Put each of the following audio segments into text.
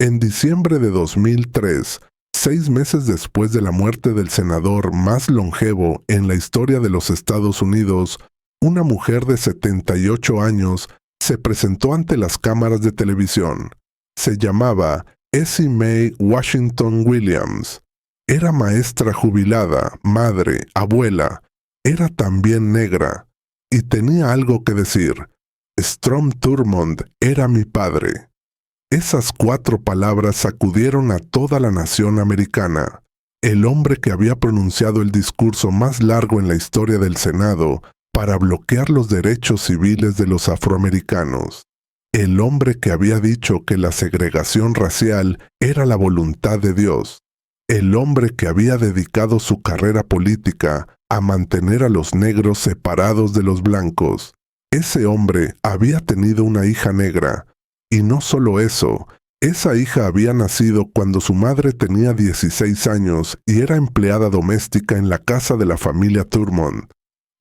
En diciembre de 2003, 6 meses después de la muerte del senador más longevo en la historia de los Estados Unidos, una mujer de 78 años se presentó ante las cámaras de televisión. Se llamaba Essie Mae Washington Williams. Era maestra jubilada, madre, abuela. Era también negra. Y tenía algo que decir. Strom Thurmond era mi padre. Esas 4 palabras sacudieron a toda la nación americana. El hombre que había pronunciado el discurso más largo en la historia del Senado para bloquear los derechos civiles de los afroamericanos. El hombre que había dicho que la segregación racial era la voluntad de Dios. El hombre que había dedicado su carrera política a mantener a los negros separados de los blancos. Ese hombre había tenido una hija negra. Y no solo eso, esa hija había nacido cuando su madre tenía 16 años y era empleada doméstica en la casa de la familia Thurmond.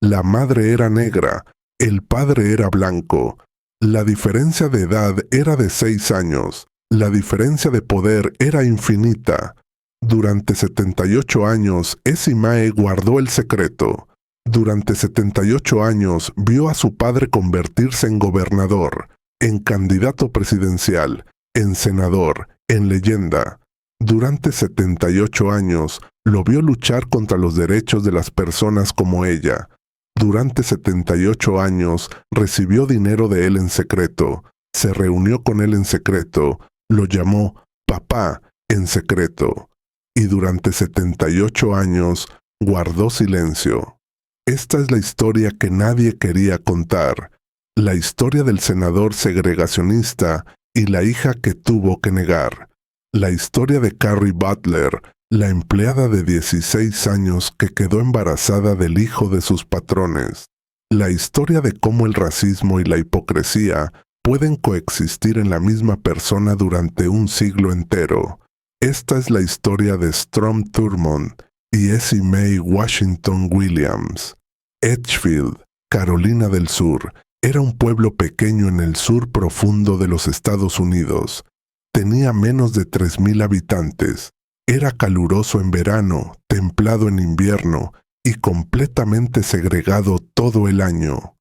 La madre era negra, el padre era blanco. La diferencia de edad era de 6 años. La diferencia de poder era infinita. Durante 78 años, Essie Mae guardó el secreto. Durante 78 años vio a su padre convertirse en gobernador, en candidato presidencial, en senador, en leyenda. Durante 78 años lo vio luchar contra los derechos de las personas como ella. Durante 78 años recibió dinero de él en secreto, se reunió con él en secreto, lo llamó papá en secreto. Y durante 78 años guardó silencio. Esta es la historia que nadie quería contar. La historia del senador segregacionista y la hija que tuvo que negar. La historia de Carrie Butler, la empleada de 16 años que quedó embarazada del hijo de sus patrones. La historia de cómo el racismo y la hipocresía pueden coexistir en la misma persona durante un siglo entero. Esta es la historia de Strom Thurmond y Essie Mae Washington Williams. Edgefield, Carolina del Sur, era un pueblo pequeño en el sur profundo de los Estados Unidos. Tenía menos de 3,000 habitantes. Era caluroso en verano, templado en invierno y completamente segregado todo el año.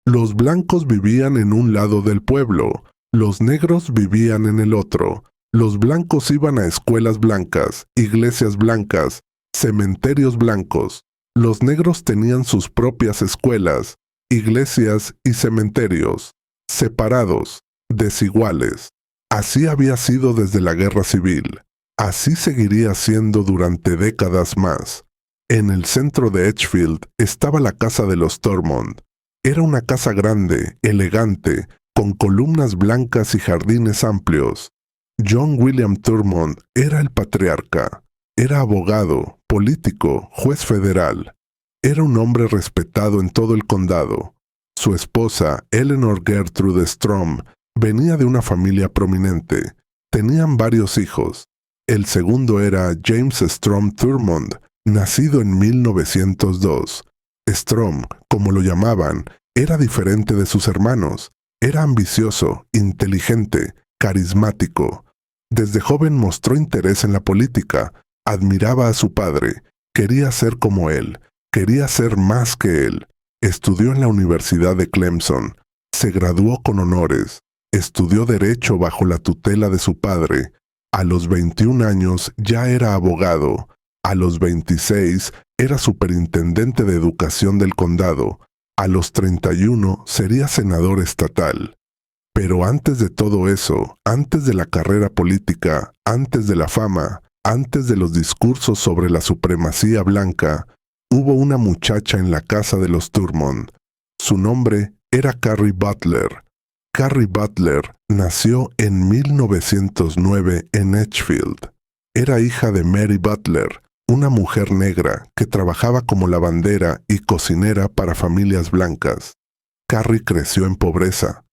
Los blancos vivían en un lado del pueblo, los negros vivían en el otro. Los blancos iban a escuelas blancas, iglesias blancas, cementerios blancos. Los negros tenían sus propias escuelas, iglesias y cementerios, separados, desiguales. Así había sido desde la Guerra Civil. Así seguiría siendo durante décadas más. En el centro de Edgefield estaba la casa de los Thurmond. Era una casa grande, elegante, con columnas blancas y jardines amplios. John William Thurmond era el patriarca. Era abogado, político, juez federal. Era un hombre respetado en todo el condado. Su esposa, Eleanor Gertrude Strom, venía de una familia prominente. Tenían varios hijos. El segundo era James Strom Thurmond, nacido en 1902. Strom, como lo llamaban, era diferente de sus hermanos. Era ambicioso, inteligente, carismático. Desde joven mostró interés en la política, admiraba a su padre, quería ser como él, quería ser más que él. Estudió en la Universidad de Clemson, se graduó con honores, estudió Derecho bajo la tutela de su padre. A los 21 años ya era abogado, a los 26 era superintendente de educación del condado, a los 31 sería senador estatal. Pero antes de todo eso, antes de la carrera política, antes de la fama, antes de los discursos sobre la supremacía blanca, hubo una muchacha en la casa de los Thurmond. Su nombre era Carrie Butler. Carrie Butler nació en 1909 en Edgefield. Era hija de Mary Butler, una mujer negra que trabajaba como lavandera y cocinera para familias blancas. Carrie creció en pobreza.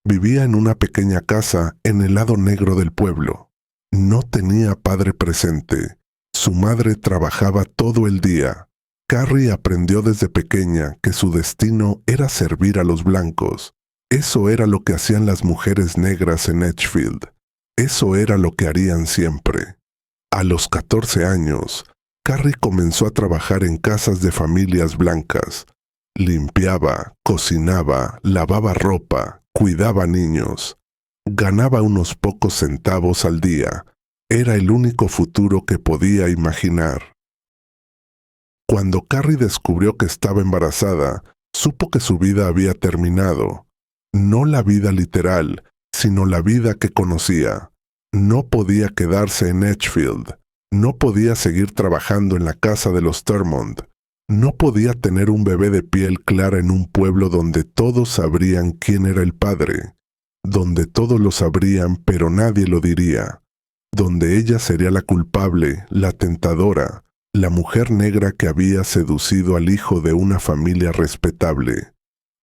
Vivía en una pequeña casa en el lado negro del pueblo. No tenía padre presente. Su madre trabajaba todo el día. Carrie aprendió desde pequeña que su destino era servir a los blancos. Eso era lo que hacían las mujeres negras en Edgefield. Eso era lo que harían siempre. A los 14 años, Carrie comenzó a trabajar en casas de familias blancas. Limpiaba, cocinaba, lavaba ropa, cuidaba niños. Ganaba unos pocos centavos al día. Era el único futuro que podía imaginar. Cuando Carrie descubrió que estaba embarazada, supo que su vida había terminado. No la vida literal, sino la vida que conocía. No podía quedarse en Edgefield. No podía seguir trabajando en la casa de los Thurmond. No podía tener un bebé de piel clara en un pueblo donde todos sabrían quién era el padre. Donde todos lo sabrían, pero nadie lo diría. Donde ella sería la culpable, la tentadora, la mujer negra que había seducido al hijo de una familia respetable.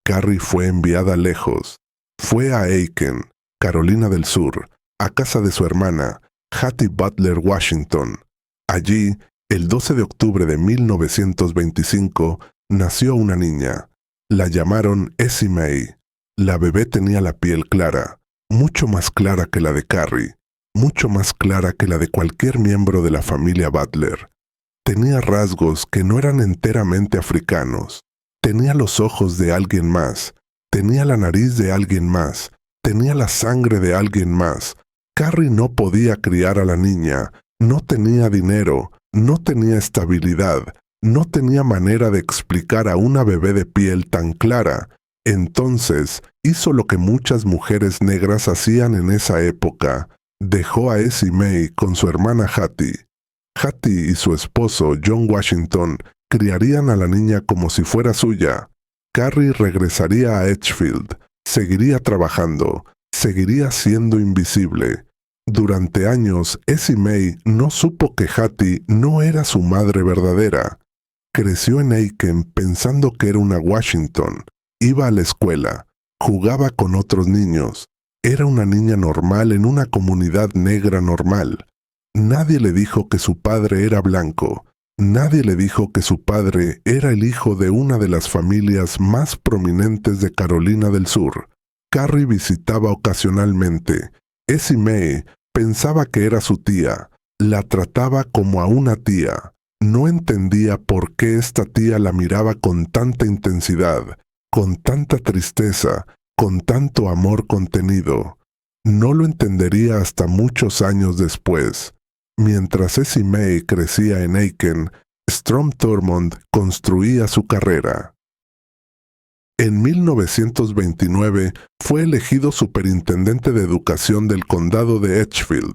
Carrie fue enviada lejos. Fue a Aiken, Carolina del Sur, a casa de su hermana, Hattie Butler Washington. Allí, el 12 de octubre de 1925, nació una niña. La llamaron Essie Mae. La bebé tenía la piel clara, mucho más clara que la de Carrie, mucho más clara que la de cualquier miembro de la familia Butler. Tenía rasgos que no eran enteramente africanos. Tenía los ojos de alguien más. Tenía la nariz de alguien más. Tenía la sangre de alguien más. Carrie no podía criar a la niña. No tenía dinero. No tenía estabilidad. No tenía manera de explicar a una bebé de piel tan clara. Entonces, hizo lo que muchas mujeres negras hacían en esa época. Dejó a Essie Mae con su hermana Hattie. Hattie y su esposo, John Washington, criarían a la niña como si fuera suya. Carrie regresaría a Edgefield, seguiría trabajando, seguiría siendo invisible. Durante años, Essie Mae no supo que Hattie no era su madre verdadera. Creció en Aiken pensando que era una Washington. Iba a la escuela, jugaba con otros niños. Era una niña normal en una comunidad negra normal. Nadie le dijo que su padre era blanco. Nadie le dijo que su padre era el hijo de una de las familias más prominentes de Carolina del Sur. Carrie visitaba ocasionalmente. Essie Mae pensaba que era su tía. La trataba como a una tía. No entendía por qué esta tía la miraba con tanta intensidad, con tanta tristeza, con tanto amor contenido. No lo entendería hasta muchos años después. Mientras Essie Mae crecía en Aiken, Strom Thurmond construía su carrera. En 1929 fue elegido superintendente de educación del condado de Edgefield.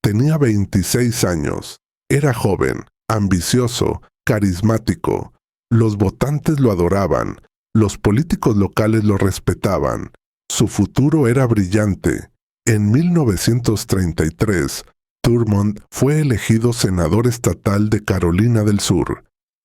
Tenía 26 años. Era joven, ambicioso, carismático. Los votantes lo adoraban. Los políticos locales lo respetaban. Su futuro era brillante. En 1933, Thurmond fue elegido senador estatal de Carolina del Sur.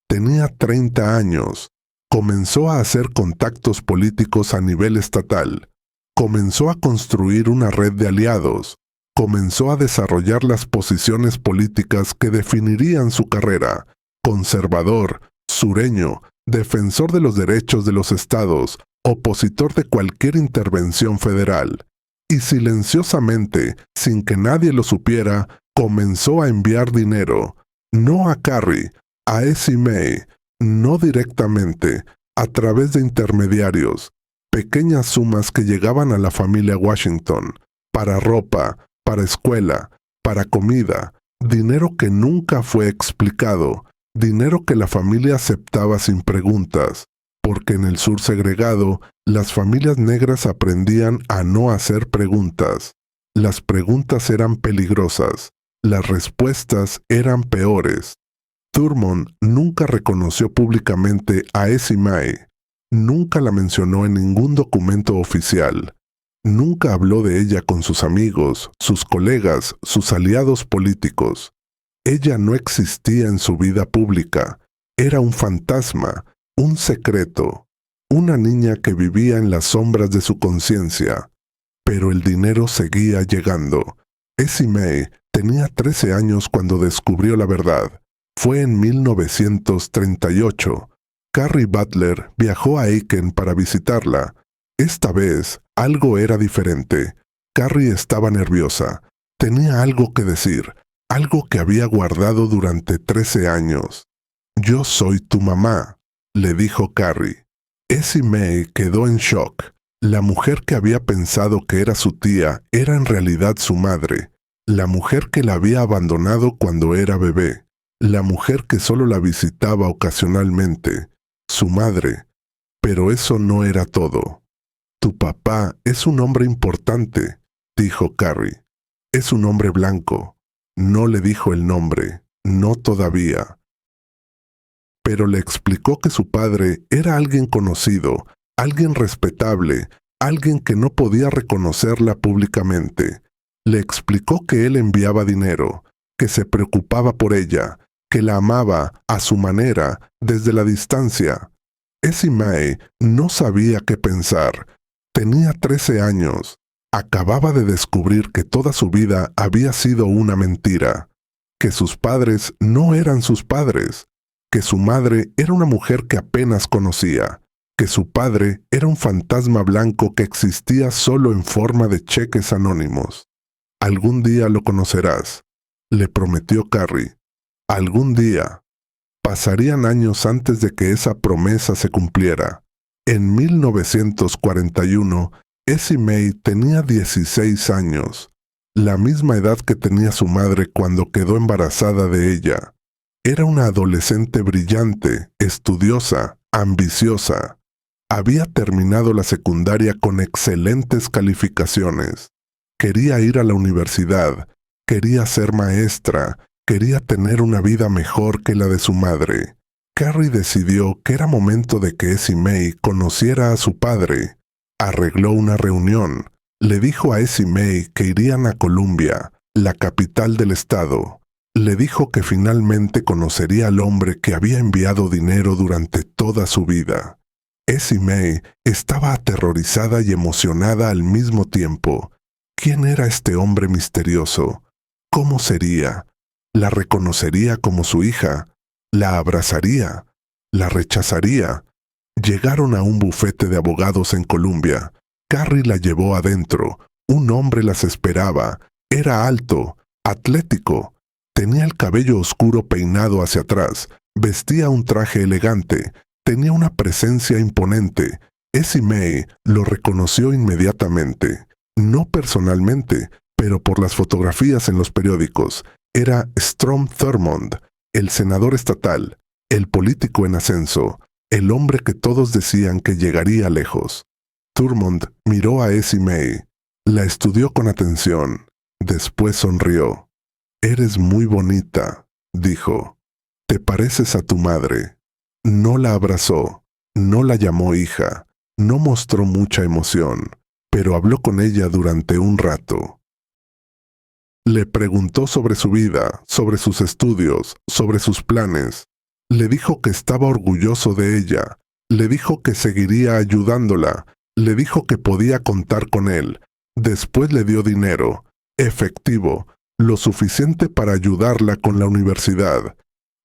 Tenía 30 años. Comenzó a hacer contactos políticos a nivel estatal. Comenzó a construir una red de aliados. Comenzó a desarrollar las posiciones políticas que definirían su carrera. Conservador, sureño, defensor de los derechos de los estados, opositor de cualquier intervención federal. Y silenciosamente, sin que nadie lo supiera, comenzó a enviar dinero, no a Carrie, a Essie Mae, no directamente, a través de intermediarios, pequeñas sumas que llegaban a la familia Washington, para ropa, para escuela, para comida, dinero que nunca fue explicado, dinero que la familia aceptaba sin preguntas, porque en el sur segregado, las familias negras aprendían a no hacer preguntas. Las preguntas eran peligrosas. Las respuestas eran peores. Thurmond nunca reconoció públicamente a Essie Mae. Nunca la mencionó en ningún documento oficial. Nunca habló de ella con sus amigos, sus colegas, sus aliados políticos. Ella no existía en su vida pública. Era un fantasma, un secreto. Una niña que vivía en las sombras de su conciencia. Pero el dinero seguía llegando. Essie Mae tenía 13 años cuando descubrió la verdad. Fue en 1938. Carrie Butler viajó a Aiken para visitarla. Esta vez, algo era diferente. Carrie estaba nerviosa. Tenía algo que decir, algo que había guardado durante 13 años. «Yo soy tu mamá», le dijo Carrie. Essie Mae quedó en shock. La mujer que había pensado que era su tía era en realidad su madre, la mujer que la había abandonado cuando era bebé, la mujer que solo la visitaba ocasionalmente, su madre. Pero eso no era todo. «Tu papá es un hombre importante», dijo Carrie. «Es un hombre blanco». No le dijo el nombre, no todavía. Pero le explicó que su padre era alguien conocido, alguien respetable, alguien que no podía reconocerla públicamente. Le explicó que él enviaba dinero, que se preocupaba por ella, que la amaba a su manera, desde la distancia. Essie Mae no sabía qué pensar. Tenía 13 años. Acababa de descubrir que toda su vida había sido una mentira, que sus padres no eran sus padres, que su madre era una mujer que apenas conocía, que su padre era un fantasma blanco que existía solo en forma de cheques anónimos. «Algún día lo conocerás», le prometió Carrie. «Algún día». Pasarían años antes de que esa promesa se cumpliera. En 1941, Essie Mae tenía 16 años, la misma edad que tenía su madre cuando quedó embarazada de ella. Era una adolescente brillante, estudiosa, ambiciosa. Había terminado la secundaria con excelentes calificaciones. Quería ir a la universidad, quería ser maestra, quería tener una vida mejor que la de su madre. Carrie decidió que era momento de que Essie Mae conociera a su padre. Arregló una reunión. Le dijo a Essie Mae que irían a Columbia, la capital del estado. Le dijo que finalmente conocería al hombre que había enviado dinero durante toda su vida. Essie Mae estaba aterrorizada y emocionada al mismo tiempo. ¿Quién era este hombre misterioso? ¿Cómo sería? ¿La reconocería como su hija? ¿La abrazaría? ¿La rechazaría? Llegaron a un bufete de abogados en Columbia. Carrie la llevó adentro. Un hombre las esperaba. Era alto, atlético. Tenía el cabello oscuro peinado hacia atrás. Vestía un traje elegante. Tenía una presencia imponente. Essie Mae lo reconoció inmediatamente. No personalmente, pero por las fotografías en los periódicos. Era Strom Thurmond, el senador estatal, el político en ascenso, el hombre que todos decían que llegaría lejos. Thurmond miró a Essie Mae. La estudió con atención. Después sonrió. «Eres muy bonita», dijo. «Te pareces a tu madre». No la abrazó, no la llamó hija, no mostró mucha emoción, pero habló con ella durante un rato. Le preguntó sobre su vida, sobre sus estudios, sobre sus planes. Le dijo que estaba orgulloso de ella. Le dijo que seguiría ayudándola. Le dijo que podía contar con él. Después le dio dinero, efectivo, lo suficiente para ayudarla con la universidad.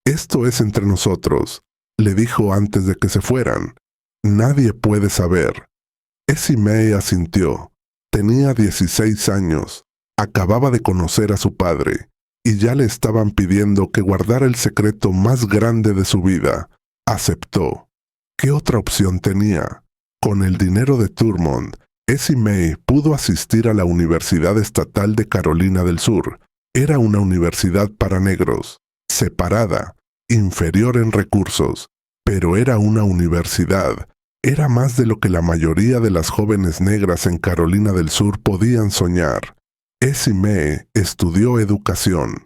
«Esto es entre nosotros», le dijo antes de que se fueran. «Nadie puede saber». Essie Mae asintió. Tenía 16 años. Acababa de conocer a su padre, y ya le estaban pidiendo que guardara el secreto más grande de su vida. Aceptó. ¿Qué otra opción tenía? Con el dinero de Thurmond, Essie Mae pudo asistir a la Universidad Estatal de Carolina del Sur. Era una universidad para negros, separada, inferior en recursos, pero era una universidad. Era más de lo que la mayoría de las jóvenes negras en Carolina del Sur podían soñar. Essie Mae estudió educación.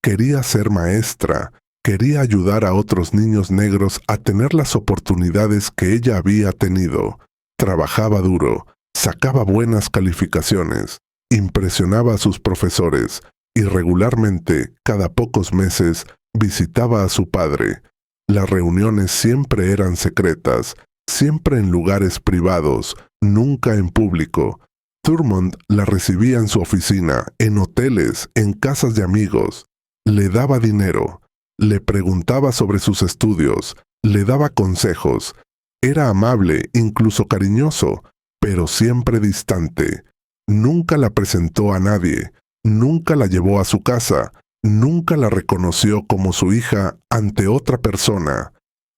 Quería ser maestra, quería ayudar a otros niños negros a tener las oportunidades que ella había tenido. Trabajaba duro, sacaba buenas calificaciones, impresionaba a sus profesores y regularmente, cada pocos meses, visitaba a su padre. Las reuniones siempre eran secretas, siempre en lugares privados, nunca en público. Thurmond la recibía en su oficina, en hoteles, en casas de amigos. Le daba dinero, le preguntaba sobre sus estudios, le daba consejos. Era amable, incluso cariñoso, pero siempre distante. Nunca la presentó a nadie, nunca la llevó a su casa, nunca la reconoció como su hija ante otra persona.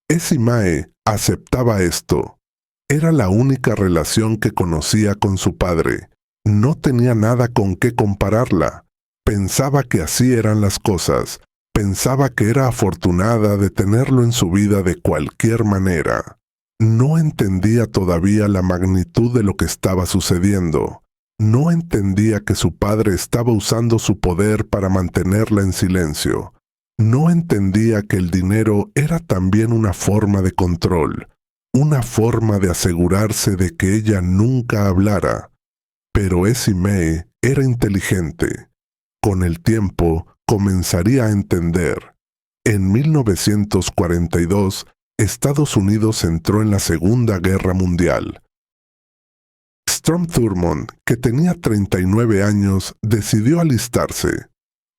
Essie Mae aceptaba esto. Era la única relación que conocía con su padre. No tenía nada con qué compararla. Pensaba que así eran las cosas. Pensaba que era afortunada de tenerlo en su vida de cualquier manera. No entendía todavía la magnitud de lo que estaba sucediendo. No entendía que su padre estaba usando su poder para mantenerla en silencio. No entendía que el dinero era también una forma de control, una forma de asegurarse de que ella nunca hablara. Pero Essie Mae era inteligente. Con el tiempo comenzaría a entender. En 1942, Estados Unidos entró en la Segunda Guerra Mundial. Strom Thurmond, que tenía 39 años, decidió alistarse.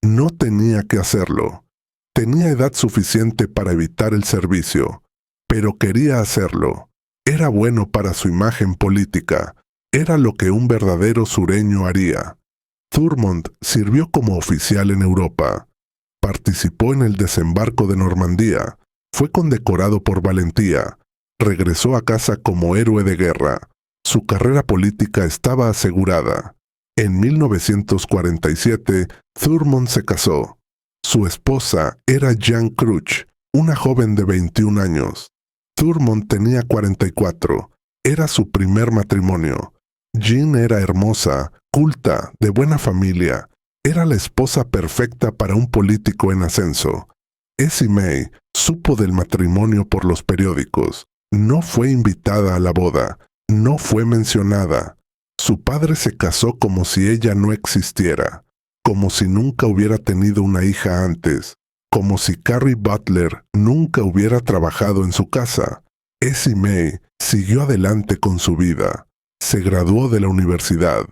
No tenía que hacerlo. Tenía edad suficiente para evitar el servicio, pero quería hacerlo. Era bueno para su imagen política. Era lo que un verdadero sureño haría. Thurmond sirvió como oficial en Europa. Participó en el desembarco de Normandía. Fue condecorado por valentía. Regresó a casa como héroe de guerra. Su carrera política estaba asegurada. En 1947, Thurmond se casó. Su esposa era Jean Cruch, una joven de 21 años. Thurmond tenía 44. Era su primer matrimonio. Jean era hermosa, culta, de buena familia. Era la esposa perfecta para un político en ascenso. Essie Mae supo del matrimonio por los periódicos. No fue invitada a la boda. No fue mencionada. Su padre se casó como si ella no existiera, como si nunca hubiera tenido una hija antes, como si Carrie Butler nunca hubiera trabajado en su casa. Essie Mae siguió adelante con su vida. Se graduó de la universidad.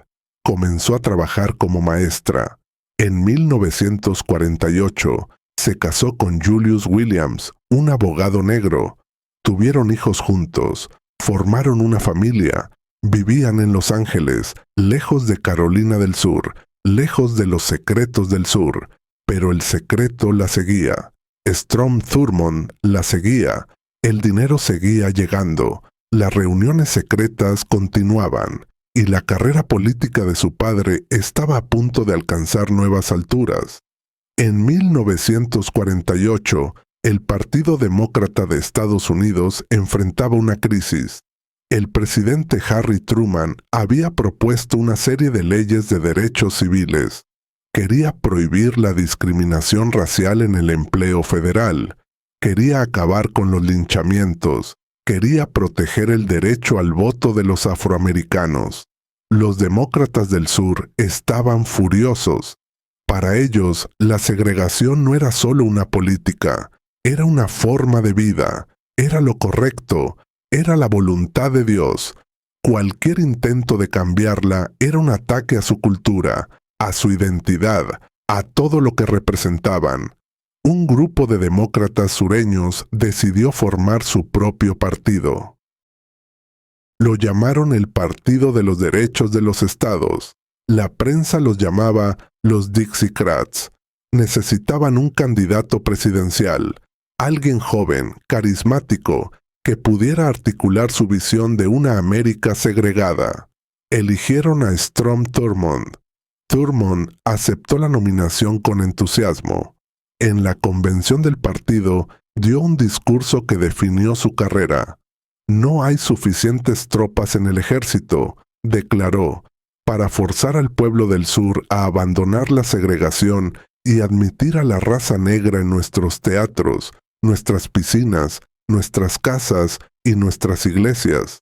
Comenzó a trabajar como maestra. En 1948 se casó con Julius Williams, un abogado negro. Tuvieron hijos juntos. Formaron una familia. Vivían en Los Ángeles, lejos de Carolina del Sur, lejos de los secretos del sur. Pero el secreto la seguía. Strom Thurmond la seguía. El dinero seguía llegando. Las reuniones secretas continuaban. Y la carrera política de su padre estaba a punto de alcanzar nuevas alturas. En 1948, el Partido Demócrata de Estados Unidos enfrentaba una crisis. El presidente Harry Truman había propuesto una serie de leyes de derechos civiles. Quería prohibir la discriminación racial en el empleo federal. Quería acabar con los linchamientos. Quería proteger el derecho al voto de los afroamericanos. Los demócratas del sur estaban furiosos. Para ellos, la segregación no era solo una política, era una forma de vida, era lo correcto, era la voluntad de Dios. Cualquier intento de cambiarla era un ataque a su cultura, a su identidad, a todo lo que representaban. Un grupo de demócratas sureños decidió formar su propio partido. Lo llamaron el Partido de los Derechos de los Estados. La prensa los llamaba los Dixiecrats. Necesitaban un candidato presidencial, alguien joven, carismático, que pudiera articular su visión de una América segregada. Eligieron a Strom Thurmond. Thurmond aceptó la nominación con entusiasmo. En la convención del partido dio un discurso que definió su carrera. No hay suficientes tropas en el ejército, declaró, para forzar al pueblo del sur a abandonar la segregación y admitir a la raza negra en nuestros teatros, nuestras piscinas, nuestras casas y nuestras iglesias.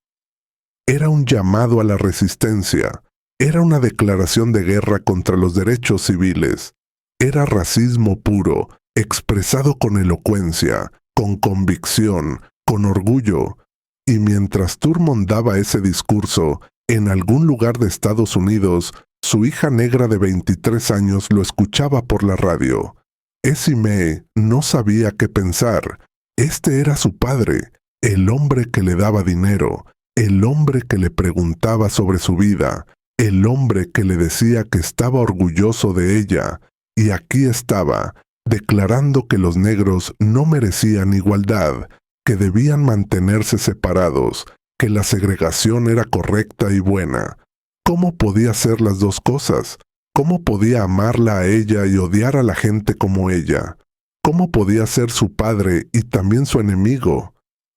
Era un llamado a la resistencia. Era una declaración de guerra contra los derechos civiles. Era racismo puro, expresado con elocuencia, con convicción, con orgullo. Y mientras Thurmond daba ese discurso, en algún lugar de Estados Unidos, su hija negra de 23 años lo escuchaba por la radio. Essie Mae no sabía qué pensar. Este era su padre, el hombre que le daba dinero, el hombre que le preguntaba sobre su vida, el hombre que le decía que estaba orgulloso de ella, y aquí estaba, declarando que los negros no merecían igualdad, que debían mantenerse separados, que la segregación era correcta y buena. ¿Cómo podía hacer las dos cosas? ¿Cómo podía amarla a ella y odiar a la gente como ella? ¿Cómo podía ser su padre y también su enemigo?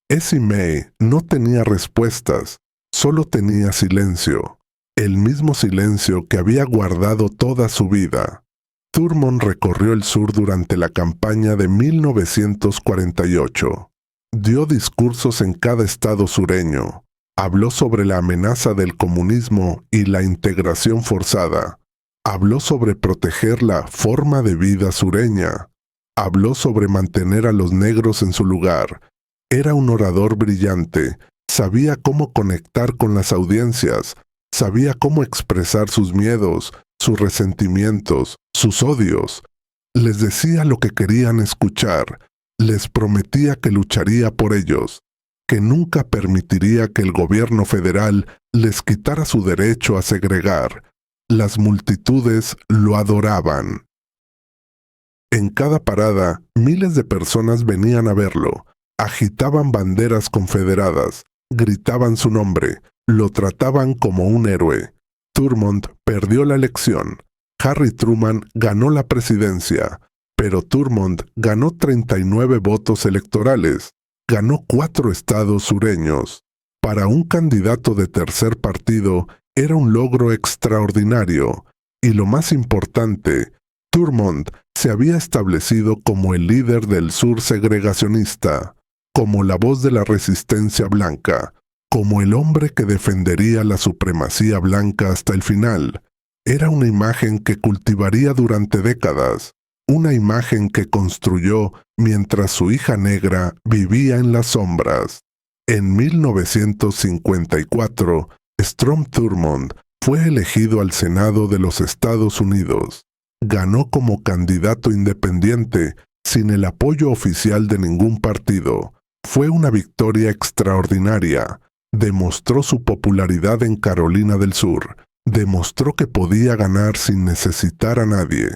Essie May no tenía respuestas, solo tenía silencio. El mismo silencio que había guardado toda su vida. Thurmond recorrió el sur durante la campaña de 1948. Dio discursos en cada estado sureño. Habló sobre la amenaza del comunismo y la integración forzada. Habló sobre proteger la forma de vida sureña. Habló sobre mantener a los negros en su lugar. Era un orador brillante. Sabía cómo conectar con las audiencias. Sabía cómo expresar sus miedos, sus resentimientos, sus odios. Les decía lo que querían escuchar. Les prometía que lucharía por ellos, que nunca permitiría que el gobierno federal les quitara su derecho a segregar. Las multitudes lo adoraban. En cada parada, miles de personas venían a verlo. Agitaban banderas confederadas, gritaban su nombre, lo trataban como un héroe. Thurmond perdió la elección. Harry Truman ganó la presidencia, pero Thurmond ganó 39 votos electorales. Ganó 4 estados sureños. Para un candidato de tercer partido, era un logro extraordinario. Y lo más importante, Thurmond se había establecido como el líder del sur segregacionista, como la voz de la resistencia blanca, como el hombre que defendería la supremacía blanca hasta el final. Era una imagen que cultivaría durante décadas, una imagen que construyó mientras su hija negra vivía en las sombras. En 1954, Strom Thurmond fue elegido al Senado de los Estados Unidos. Ganó como candidato independiente, sin el apoyo oficial de ningún partido. Fue una victoria extraordinaria. Demostró su popularidad en Carolina del Sur. Demostró que podía ganar sin necesitar a nadie.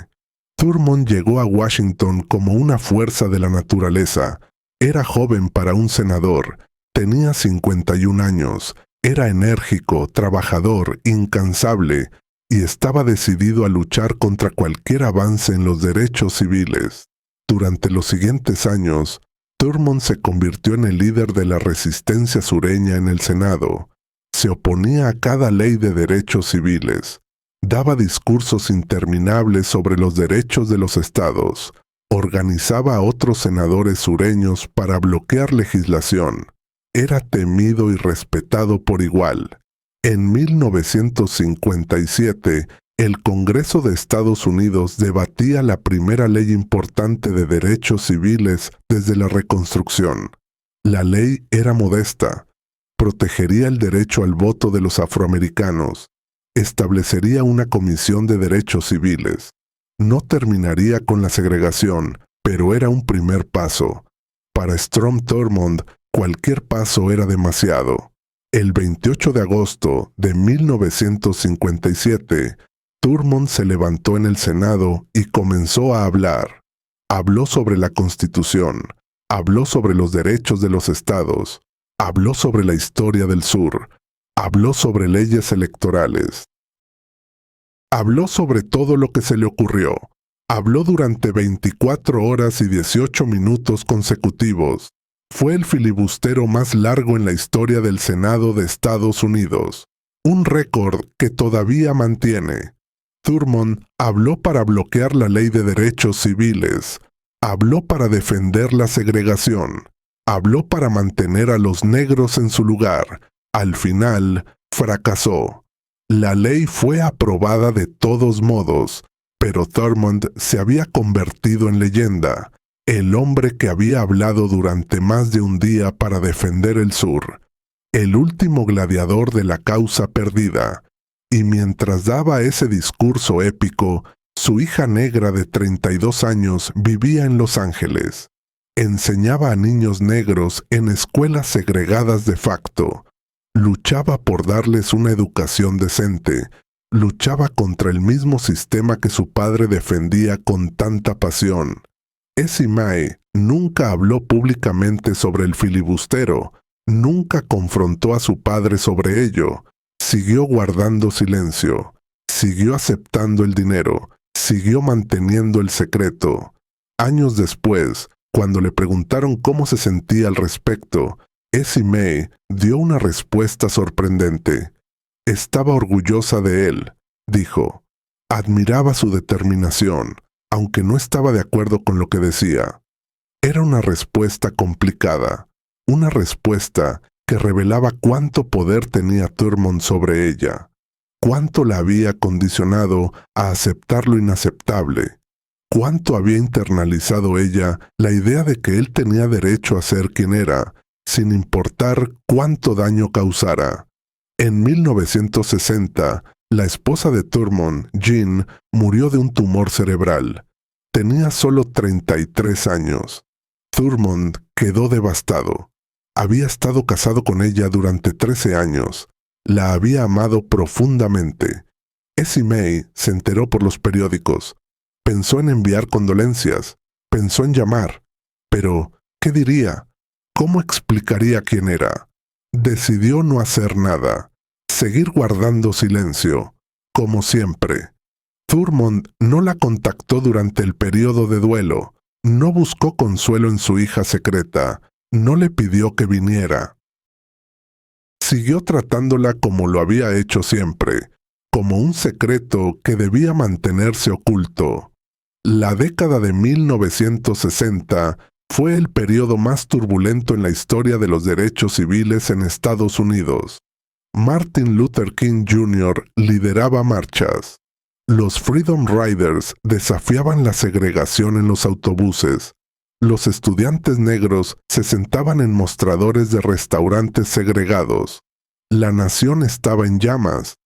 Thurmond llegó a Washington como una fuerza de la naturaleza. Era joven para un senador. Tenía 51 años. Era enérgico, trabajador, incansable, y estaba decidido a luchar contra cualquier avance en los derechos civiles. Durante los siguientes años, Thurmond se convirtió en el líder de la resistencia sureña en el Senado. Se oponía a cada ley de derechos civiles. Daba discursos interminables sobre los derechos de los estados. Organizaba a otros senadores sureños para bloquear legislación. Era temido y respetado por igual. En 1957, el Congreso de Estados Unidos debatía la primera ley importante de derechos civiles desde la Reconstrucción. La ley era modesta. Protegería el derecho al voto de los afroamericanos. Establecería una comisión de derechos civiles. No terminaría con la segregación, pero era un primer paso. Para Strom Thurmond, cualquier paso era demasiado. El 28 de agosto de 1957, Thurmond se levantó en el Senado y comenzó a hablar. Habló sobre la Constitución, habló sobre los derechos de los estados, habló sobre la historia del sur, habló sobre leyes electorales. Habló sobre todo lo que se le ocurrió. Habló durante 24 horas y 18 minutos consecutivos. Fue el filibustero más largo en la historia del Senado de Estados Unidos, un récord que todavía mantiene. Thurmond habló para bloquear la ley de derechos civiles, habló para defender la segregación, habló para mantener a los negros en su lugar. Al final, fracasó. La ley fue aprobada de todos modos, pero Thurmond se había convertido en leyenda. El hombre que había hablado durante más de un día para defender el sur, el último gladiador de la causa perdida. Y mientras daba ese discurso épico, su hija negra de 32 años vivía en Los Ángeles. Enseñaba a niños negros en escuelas segregadas de facto. Luchaba por darles una educación decente, luchaba contra el mismo sistema que su padre defendía con tanta pasión. Essie Mae nunca habló públicamente sobre el filibustero, nunca confrontó a su padre sobre ello, siguió guardando silencio, siguió aceptando el dinero, siguió manteniendo el secreto. Años después, cuando le preguntaron cómo se sentía al respecto, Essie Mae dio una respuesta sorprendente. Estaba orgullosa de él, dijo. Admiraba su determinación, aunque no estaba de acuerdo con lo que decía. Era una respuesta complicada, una respuesta que revelaba cuánto poder tenía Thurmond sobre ella, cuánto la había condicionado a aceptar lo inaceptable, cuánto había internalizado ella la idea de que él tenía derecho a ser quien era, sin importar cuánto daño causara. En 1960, la esposa de Thurmond, Jean, murió de un tumor cerebral. Tenía solo 33 años. Thurmond quedó devastado. Había estado casado con ella durante 13 años. La había amado profundamente. Essie Mae se enteró por los periódicos. Pensó en enviar condolencias. Pensó en llamar. Pero, ¿qué diría? ¿Cómo explicaría quién era? Decidió no hacer nada. Seguir guardando silencio, como siempre. Thurmond no la contactó durante el periodo de duelo. No buscó consuelo en su hija secreta. No le pidió que viniera. Siguió tratándola como lo había hecho siempre, como un secreto que debía mantenerse oculto. La década de 1960 fue el periodo más turbulento en la historia de los derechos civiles en Estados Unidos. Martin Luther King Jr. lideraba marchas. Los Freedom Riders desafiaban la segregación en los autobuses. Los estudiantes negros se sentaban en mostradores de restaurantes segregados. La nación estaba en llamas,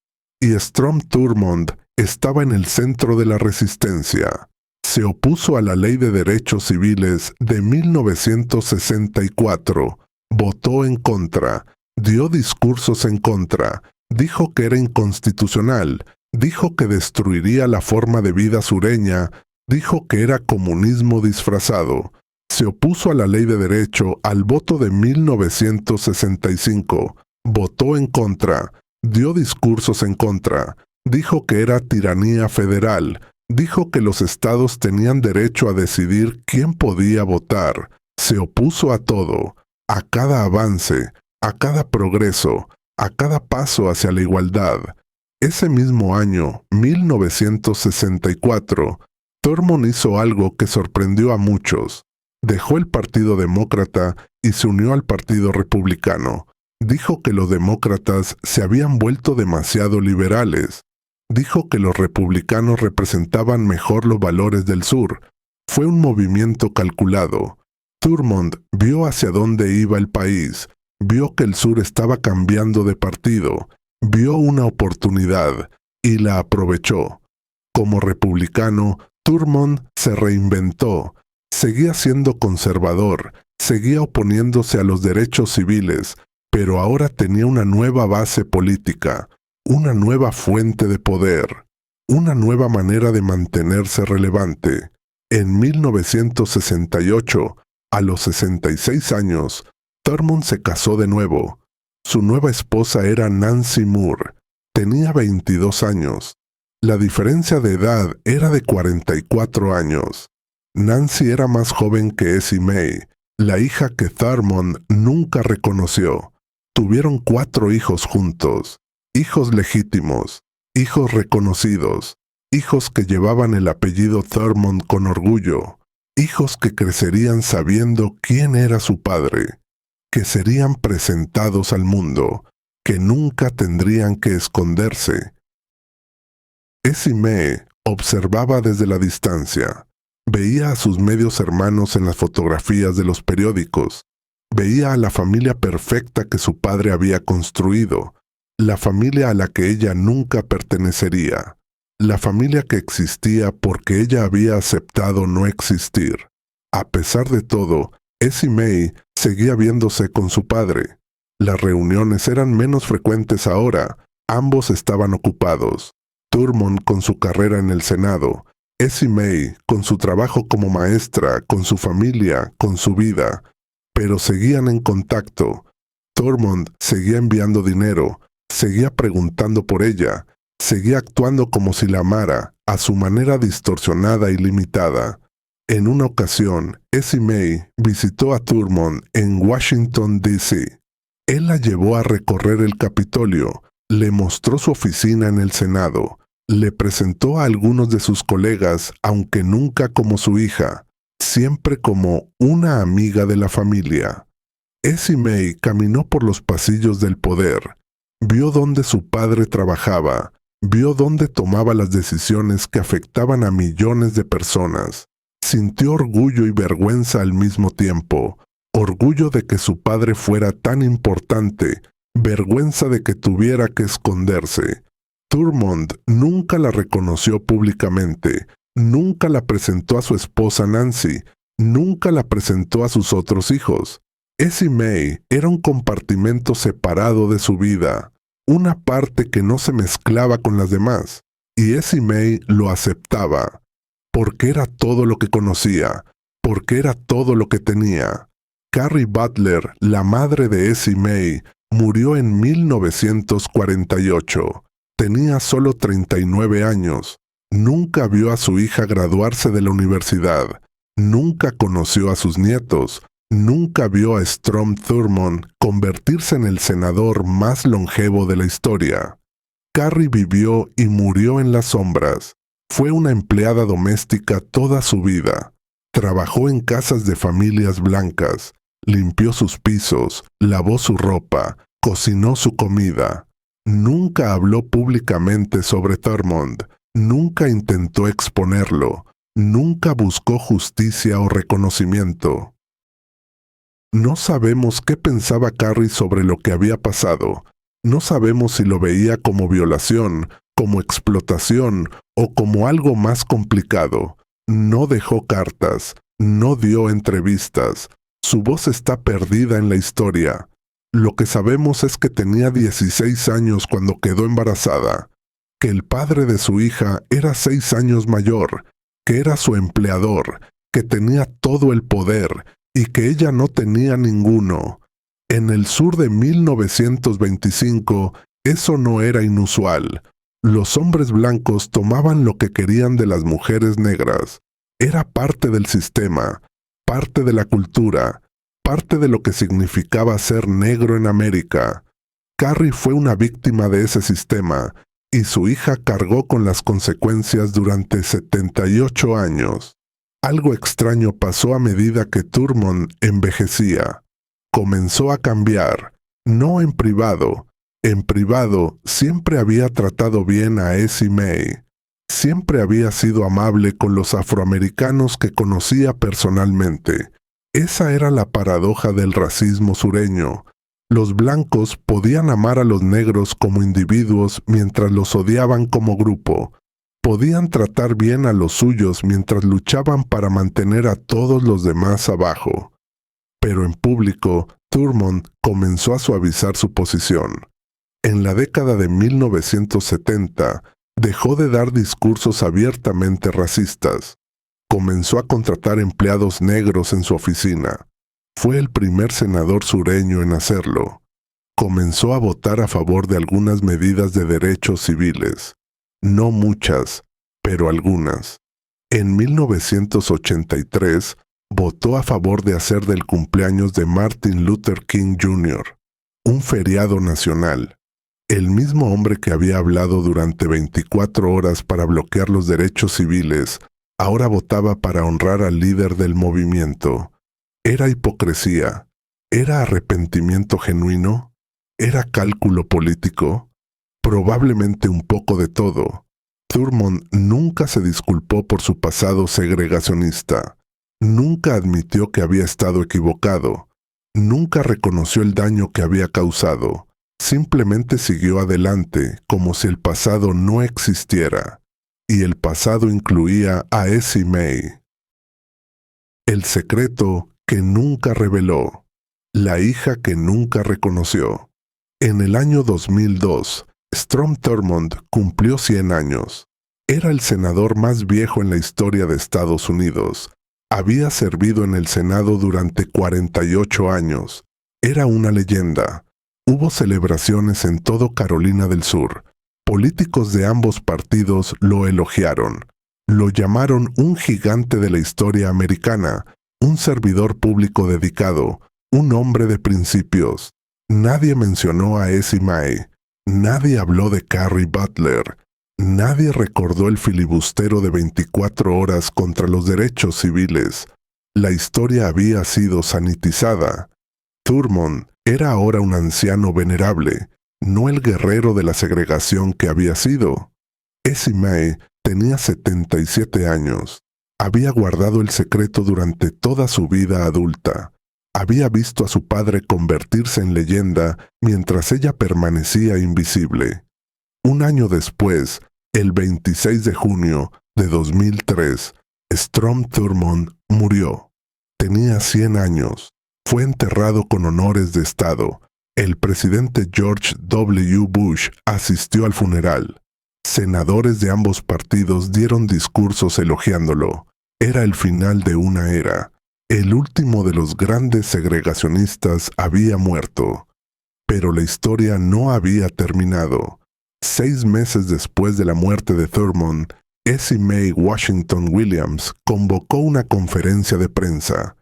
y Strom Thurmond estaba en el centro de la resistencia. Se opuso a la Ley de Derechos Civiles de 1964, votó en contra, dio discursos en contra, dijo que era inconstitucional, dijo que destruiría la forma de vida sureña, dijo que era comunismo disfrazado. Se opuso a la ley de derecho al voto de 1965, votó en contra, dio discursos en contra, dijo que era tiranía federal, dijo que los estados tenían derecho a decidir quién podía votar, se opuso a todo, a cada avance, a cada progreso, a cada paso hacia la igualdad. Ese mismo año, 1964, Thurmond hizo algo que sorprendió a muchos. Dejó el Partido Demócrata y se unió al Partido Republicano. Dijo que los demócratas se habían vuelto demasiado liberales. Dijo que los republicanos representaban mejor los valores del sur. Fue un movimiento calculado. Thurmond vio hacia dónde iba el país, vio que el sur estaba cambiando de partido, vio una oportunidad y la aprovechó. Como republicano, Thurmond se reinventó, seguía siendo conservador, seguía oponiéndose a los derechos civiles, pero ahora tenía una nueva base política, una nueva fuente de poder, una nueva manera de mantenerse relevante. En 1968, a los 66 años, Thurmond se casó de nuevo. Su nueva esposa era Nancy Moore. Tenía 22 años. La diferencia de edad era de 44 años. Nancy era más joven que Essie Mae, la hija que Thurmond nunca reconoció. Tuvieron 4 hijos juntos. Hijos legítimos, hijos reconocidos, hijos que llevaban el apellido Thurmond con orgullo, hijos que crecerían sabiendo quién era su padre, que serían presentados al mundo, que nunca tendrían que esconderse. Essie Mae observaba desde la distancia, veía a sus medios hermanos en las fotografías de los periódicos, veía a la familia perfecta que su padre había construido, la familia a la que ella nunca pertenecería, la familia que existía porque ella había aceptado no existir. A pesar de todo, Essie Mae seguía viéndose con su padre. Las reuniones eran menos frecuentes ahora, ambos estaban ocupados. Thurmond con su carrera en el Senado, Essie May con su trabajo como maestra, con su familia, con su vida, pero seguían en contacto. Thurmond seguía enviando dinero, seguía preguntando por ella, seguía actuando como si la amara, a su manera distorsionada y limitada. En una ocasión, Essie May visitó a Thurmond en Washington, D.C. Él la llevó a recorrer el Capitolio, le mostró su oficina en el Senado, le presentó a algunos de sus colegas, aunque nunca como su hija, siempre como una amiga de la familia. Essie May caminó por los pasillos del poder, vio dónde su padre trabajaba, vio dónde tomaba las decisiones que afectaban a millones de personas. Sintió orgullo y vergüenza al mismo tiempo, orgullo de que su padre fuera tan importante, vergüenza de que tuviera que esconderse. Thurmond nunca la reconoció públicamente, nunca la presentó a su esposa Nancy, nunca la presentó a sus otros hijos. Essie May era un compartimento separado de su vida, una parte que no se mezclaba con las demás, y Essie May lo aceptaba, porque era todo lo que conocía, porque era todo lo que tenía. Carrie Butler, la madre de Essie May, murió en 1948. Tenía solo 39 años. Nunca vio a su hija graduarse de la universidad. Nunca conoció a sus nietos. Nunca vio a Strom Thurmond convertirse en el senador más longevo de la historia. Carrie vivió y murió en las sombras. Fue una empleada doméstica toda su vida. Trabajó en casas de familias blancas, limpió sus pisos, lavó su ropa, cocinó su comida. Nunca habló públicamente sobre Thurmond, nunca intentó exponerlo, nunca buscó justicia o reconocimiento. No sabemos qué pensaba Carrie sobre lo que había pasado. No sabemos si lo veía como violación, como explotación o como algo más complicado. No dejó cartas, no dio entrevistas. Su voz está perdida en la historia. Lo que sabemos es que tenía 16 años cuando quedó embarazada, que el padre de su hija era 6 años mayor, que era su empleador, que tenía todo el poder y que ella no tenía ninguno. En el sur de 1925, eso no era inusual. Los hombres blancos tomaban lo que querían de las mujeres negras. Era parte del sistema, parte de la cultura, parte de lo que significaba ser negro en América. Carrie fue una víctima de ese sistema, y su hija cargó con las consecuencias durante 78 años. Algo extraño pasó a medida que Thurmond envejecía. Comenzó a cambiar, no en privado. En privado siempre había tratado bien a Essie May. Siempre había sido amable con los afroamericanos que conocía personalmente. Esa era la paradoja del racismo sureño. Los blancos podían amar a los negros como individuos mientras los odiaban como grupo. Podían tratar bien a los suyos mientras luchaban para mantener a todos los demás abajo. Pero en público, Thurmond comenzó a suavizar su posición. En la década de 1970, dejó de dar discursos abiertamente racistas. Comenzó a contratar empleados negros en su oficina. Fue el primer senador sureño en hacerlo. Comenzó a votar a favor de algunas medidas de derechos civiles. No muchas, pero algunas. En 1983, votó a favor de hacer del cumpleaños de Martin Luther King Jr. un feriado nacional. El mismo hombre que había hablado durante 24 horas para bloquear los derechos civiles, ahora votaba para honrar al líder del movimiento. ¿Era hipocresía? ¿Era arrepentimiento genuino? ¿Era cálculo político? Probablemente un poco de todo. Thurmond nunca se disculpó por su pasado segregacionista. Nunca admitió que había estado equivocado. Nunca reconoció el daño que había causado. Simplemente siguió adelante como si el pasado no existiera. Y el pasado incluía a Essie May. El secreto que nunca reveló. La hija que nunca reconoció. En el año 2002, Strom Thurmond cumplió 100 años. Era el senador más viejo en la historia de Estados Unidos. Había servido en el Senado durante 48 años. Era una leyenda. Hubo celebraciones en todo Carolina del Sur. Políticos de ambos partidos lo elogiaron. Lo llamaron un gigante de la historia americana, un servidor público dedicado, un hombre de principios. Nadie mencionó a Essie Mae. Nadie habló de Carrie Butler. Nadie recordó el filibustero de 24 horas contra los derechos civiles. La historia había sido sanitizada. Thurmond era ahora un anciano venerable, no el guerrero de la segregación que había sido. Essie Mae tenía 77 años. Había guardado el secreto durante toda su vida adulta. Había visto a su padre convertirse en leyenda mientras ella permanecía invisible. Un año después, el 26 de junio de 2003, Strom Thurmond murió. Tenía 100 años. Fue enterrado con honores de Estado. El presidente George W. Bush asistió al funeral. Senadores de ambos partidos dieron discursos elogiándolo. Era el final de una era. El último de los grandes segregacionistas había muerto. Pero la historia no había terminado. 6 meses después de la muerte de Thurmond, Essie Mae Washington Williams convocó una conferencia de prensa.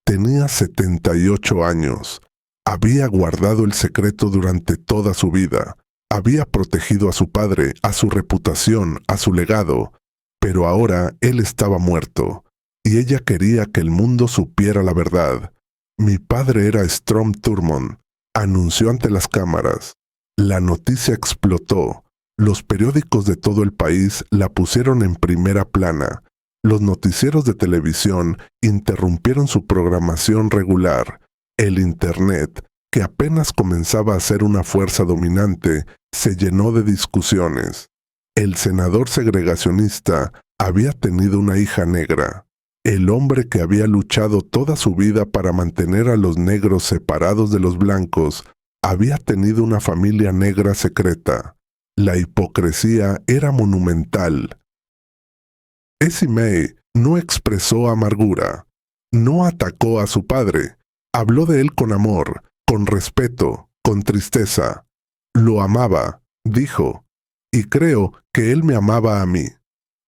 Tenía 78 años. Había guardado el secreto durante toda su vida. Había protegido a su padre, a su reputación, a su legado. Pero ahora él estaba muerto. Y ella quería que el mundo supiera la verdad. Mi padre era Strom Thurmond, anunció ante las cámaras. La noticia explotó. Los periódicos de todo el país la pusieron en primera plana. Los noticieros de televisión interrumpieron su programación regular. El Internet, que apenas comenzaba a ser una fuerza dominante, se llenó de discusiones. El senador segregacionista había tenido una hija negra. El hombre que había luchado toda su vida para mantener a los negros separados de los blancos había tenido una familia negra secreta. La hipocresía era monumental. Essie Mae no expresó amargura. No atacó a su padre. Habló de él con amor, con respeto, con tristeza. Lo amaba, dijo, y creo que él me amaba a mí.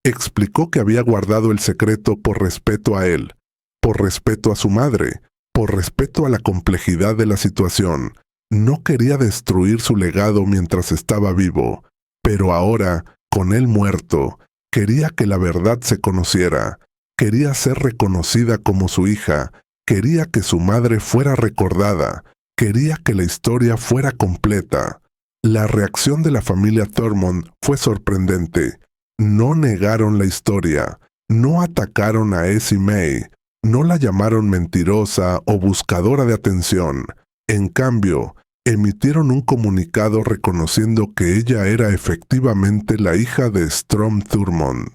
Explicó que había guardado el secreto por respeto a él, por respeto a su madre, por respeto a la complejidad de la situación. No quería destruir su legado mientras estaba vivo, pero ahora, con él muerto, quería que la verdad se conociera, quería ser reconocida como su hija, quería que su madre fuera recordada, quería que la historia fuera completa. La reacción de la familia Thurmond fue sorprendente. No negaron la historia, no atacaron a Essie Mae, no la llamaron mentirosa o buscadora de atención. En cambio, emitieron un comunicado reconociendo que ella era efectivamente la hija de Strom Thurmond.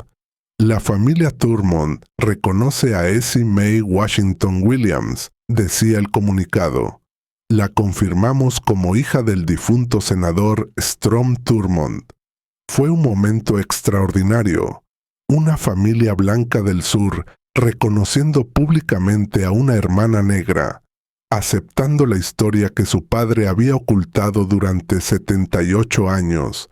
La familia Thurmond reconoce a Essie Mae Washington Williams, decía el comunicado. La confirmamos como hija del difunto senador Strom Thurmond. Fue un momento extraordinario. Una familia blanca del sur reconociendo públicamente a una hermana negra, aceptando la historia que su padre había ocultado durante 78 años.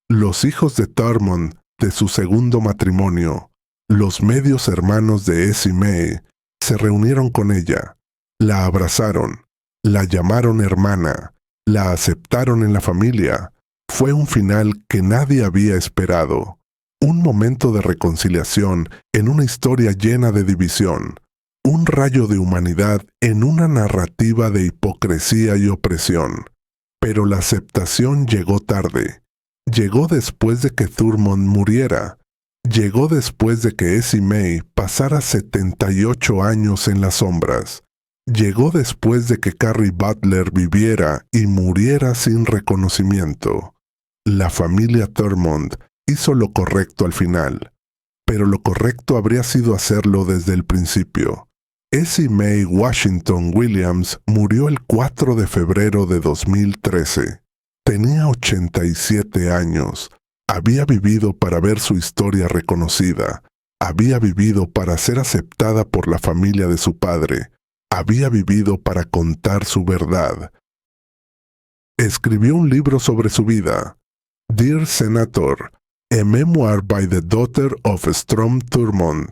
Los hijos de Thurmond, de su segundo matrimonio, los medios hermanos de Essie Mae, se reunieron con ella, la abrazaron, la llamaron hermana, la aceptaron en la familia. Fue un final que nadie había esperado. Un momento de reconciliación en una historia llena de división. Un rayo de humanidad en una narrativa de hipocresía y opresión. Pero la aceptación llegó tarde. Llegó después de que Thurmond muriera. Llegó después de que Essie Mae pasara 78 años en las sombras. Llegó después de que Carrie Butler viviera y muriera sin reconocimiento. La familia Thurmond hizo lo correcto al final, pero lo correcto habría sido hacerlo desde el principio. Essie Mae Washington Williams murió el 4 de febrero de 2013. Tenía 87 años. Había vivido para ver su historia reconocida. Había vivido para ser aceptada por la familia de su padre. Había vivido para contar su verdad. Escribió un libro sobre su vida, Dear Senator, a memoir by the daughter of Strom Thurmond.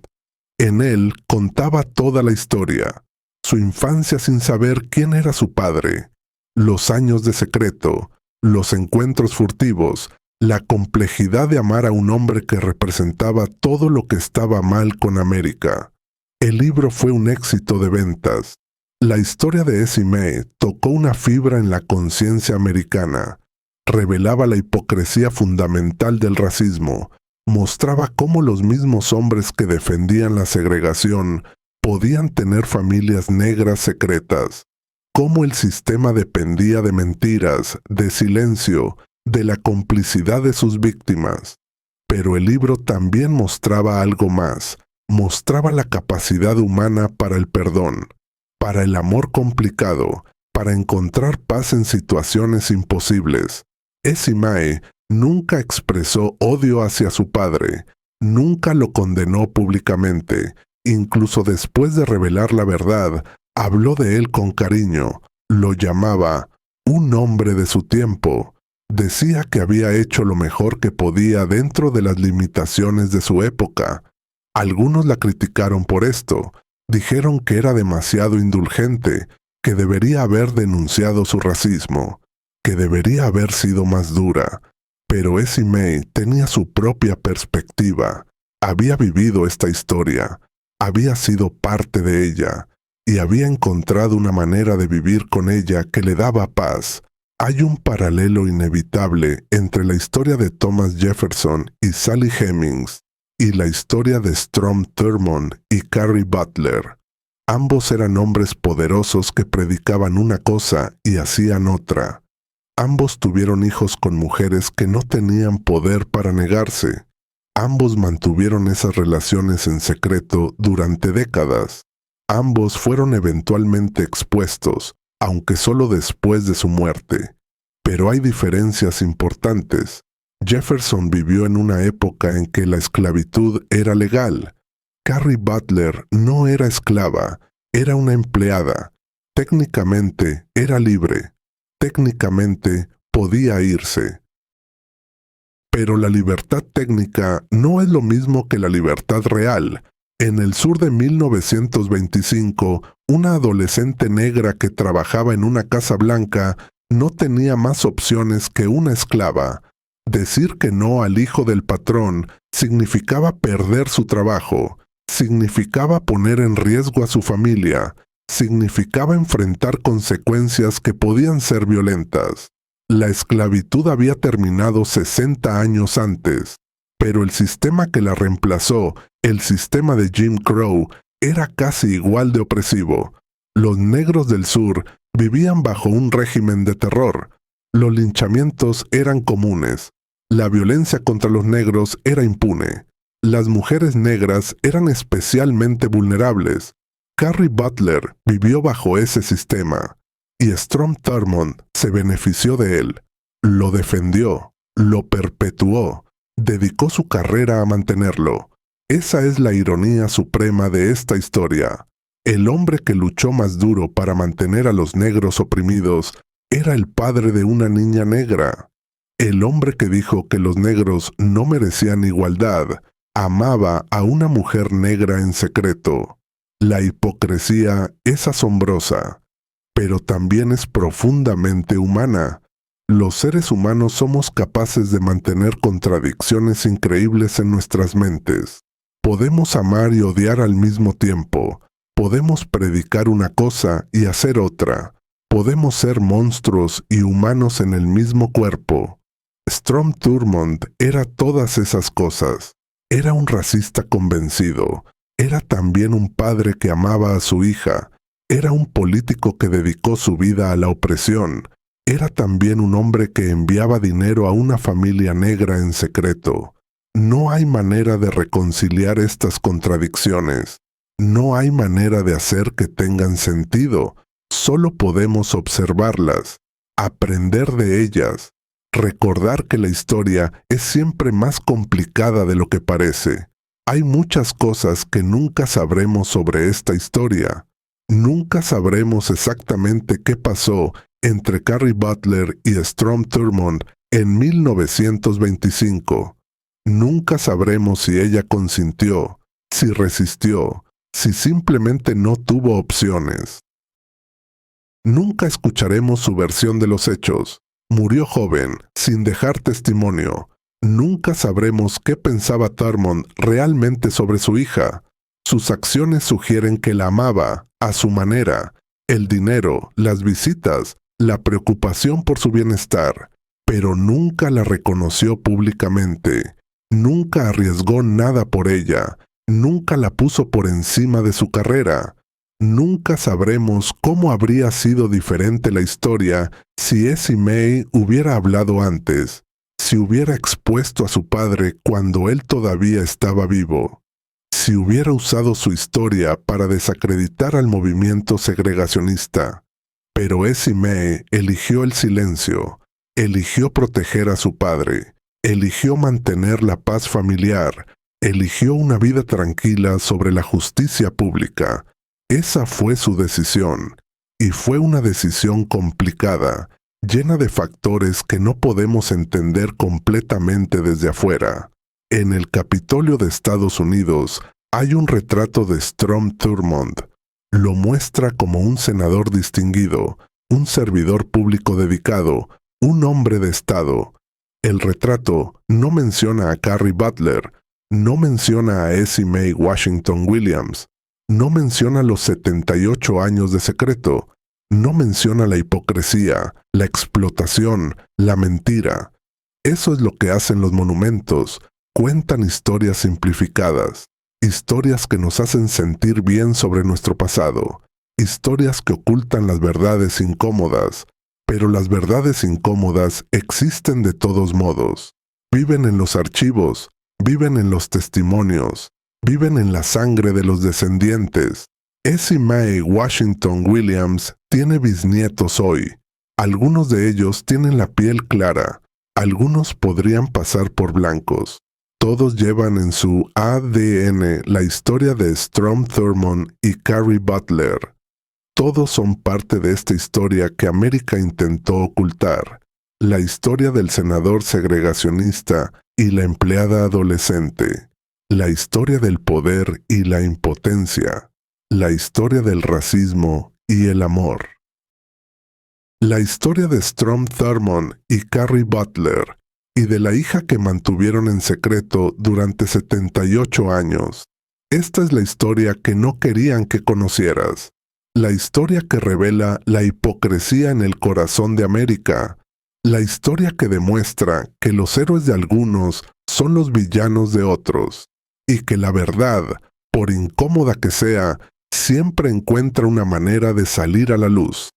En él contaba toda la historia, su infancia sin saber quién era su padre, los años de secreto, los encuentros furtivos, la complejidad de amar a un hombre que representaba todo lo que estaba mal con América. El libro fue un éxito de ventas. La historia de Essie Mae tocó una fibra en la conciencia americana. Revelaba la hipocresía fundamental del racismo. Mostraba cómo los mismos hombres que defendían la segregación podían tener familias negras secretas. Cómo el sistema dependía de mentiras, de silencio, de la complicidad de sus víctimas. Pero el libro también mostraba algo más. Mostraba la capacidad humana para el perdón, para el amor complicado, para encontrar paz en situaciones imposibles. Essie Mae nunca expresó odio hacia su padre, nunca lo condenó públicamente, incluso después de revelar la verdad, habló de él con cariño, lo llamaba un hombre de su tiempo. Decía que había hecho lo mejor que podía dentro de las limitaciones de su época. Algunos la criticaron por esto, dijeron que era demasiado indulgente, que debería haber denunciado su racismo, que debería haber sido más dura. Pero Essie Mae tenía su propia perspectiva, había vivido esta historia, había sido parte de ella, y había encontrado una manera de vivir con ella que le daba paz. Hay un paralelo inevitable entre la historia de Thomas Jefferson y Sally Hemings y la historia de Strom Thurmond y Carrie Butler. Ambos eran hombres poderosos que predicaban una cosa y hacían otra. Ambos tuvieron hijos con mujeres que no tenían poder para negarse. Ambos mantuvieron esas relaciones en secreto durante décadas. Ambos fueron eventualmente expuestos, aunque solo después de su muerte. Pero hay diferencias importantes. Jefferson vivió en una época en que la esclavitud era legal. Carrie Butler no era esclava, era una empleada. Técnicamente era libre. Técnicamente podía irse. Pero la libertad técnica no es lo mismo que la libertad real. En el sur de 1925, una adolescente negra que trabajaba en una casa blanca no tenía más opciones que una esclava. Decir que no al hijo del patrón significaba perder su trabajo, significaba poner en riesgo a su familia, significaba enfrentar consecuencias que podían ser violentas. La esclavitud había terminado 60 años antes, pero el sistema que la reemplazó, el sistema de Jim Crow, era casi igual de opresivo. Los negros del sur vivían bajo un régimen de terror. Los linchamientos eran comunes. La violencia contra los negros era impune. Las mujeres negras eran especialmente vulnerables. Carrie Butler vivió bajo ese sistema, y Strom Thurmond se benefició de él. Lo defendió, lo perpetuó, dedicó su carrera a mantenerlo. Esa es la ironía suprema de esta historia. El hombre que luchó más duro para mantener a los negros oprimidos era el padre de una niña negra. El hombre que dijo que los negros no merecían igualdad amaba a una mujer negra en secreto. La hipocresía es asombrosa, pero también es profundamente humana. Los seres humanos somos capaces de mantener contradicciones increíbles en nuestras mentes. Podemos amar y odiar al mismo tiempo. Podemos predicar una cosa y hacer otra. Podemos ser monstruos y humanos en el mismo cuerpo. Strom Thurmond era todas esas cosas. Era un racista convencido. Era también un padre que amaba a su hija. Era un político que dedicó su vida a la opresión. Era también un hombre que enviaba dinero a una familia negra en secreto. No hay manera de reconciliar estas contradicciones. No hay manera de hacer que tengan sentido. Solo podemos observarlas, aprender de ellas, Recordar que la historia es siempre más complicada de lo que parece. Hay muchas cosas que nunca sabremos sobre esta historia. Nunca sabremos exactamente qué pasó entre Carrie Butler y Strom Thurmond en 1925. Nunca sabremos si ella consintió, si resistió, si simplemente no tuvo opciones. Nunca escucharemos su versión de los hechos. Murió joven, sin dejar testimonio. Nunca sabremos qué pensaba Thurmond realmente sobre su hija. Sus acciones sugieren que la amaba, a su manera. El dinero, las visitas, la preocupación por su bienestar. Pero nunca la reconoció públicamente. Nunca arriesgó nada por ella. Nunca la puso por encima de su carrera. Nunca sabremos cómo habría sido diferente la historia si Essie Mae hubiera hablado antes, si hubiera expuesto a su padre cuando él todavía estaba vivo, si hubiera usado su historia para desacreditar al movimiento segregacionista. Pero Essie Mae eligió el silencio, eligió proteger a su padre, eligió mantener la paz familiar, eligió una vida tranquila sobre la justicia pública. Esa fue su decisión, y fue una decisión complicada, llena de factores que no podemos entender completamente desde afuera. En el Capitolio de Estados Unidos hay un retrato de Strom Thurmond. Lo muestra como un senador distinguido, un servidor público dedicado, un hombre de Estado. El retrato no menciona a Carrie Butler, no menciona a Essie Mae Washington Williams, no menciona los 78 años de secreto, no menciona la hipocresía, la explotación, la mentira. Eso es lo que hacen los monumentos, cuentan historias simplificadas, historias que nos hacen sentir bien sobre nuestro pasado, historias que ocultan las verdades incómodas, pero las verdades incómodas existen de todos modos. Viven en los archivos, viven en los testimonios, viven en la sangre de los descendientes. Essie Mae Washington Williams tiene bisnietos hoy. Algunos de ellos tienen la piel clara, algunos podrían pasar por blancos. Todos llevan en su ADN la historia de Strom Thurmond y Carrie Butler. Todos son parte de esta historia que América intentó ocultar, la historia del senador segregacionista y la empleada adolescente. La historia del poder y la impotencia, la historia del racismo y el amor. La historia de Strom Thurmond y Carrie Butler, y de la hija que mantuvieron en secreto durante 78 años. Esta es la historia que no querían que conocieras, la historia que revela la hipocresía en el corazón de América, la historia que demuestra que los héroes de algunos son los villanos de otros, y que la verdad, por incómoda que sea, siempre encuentra una manera de salir a la luz.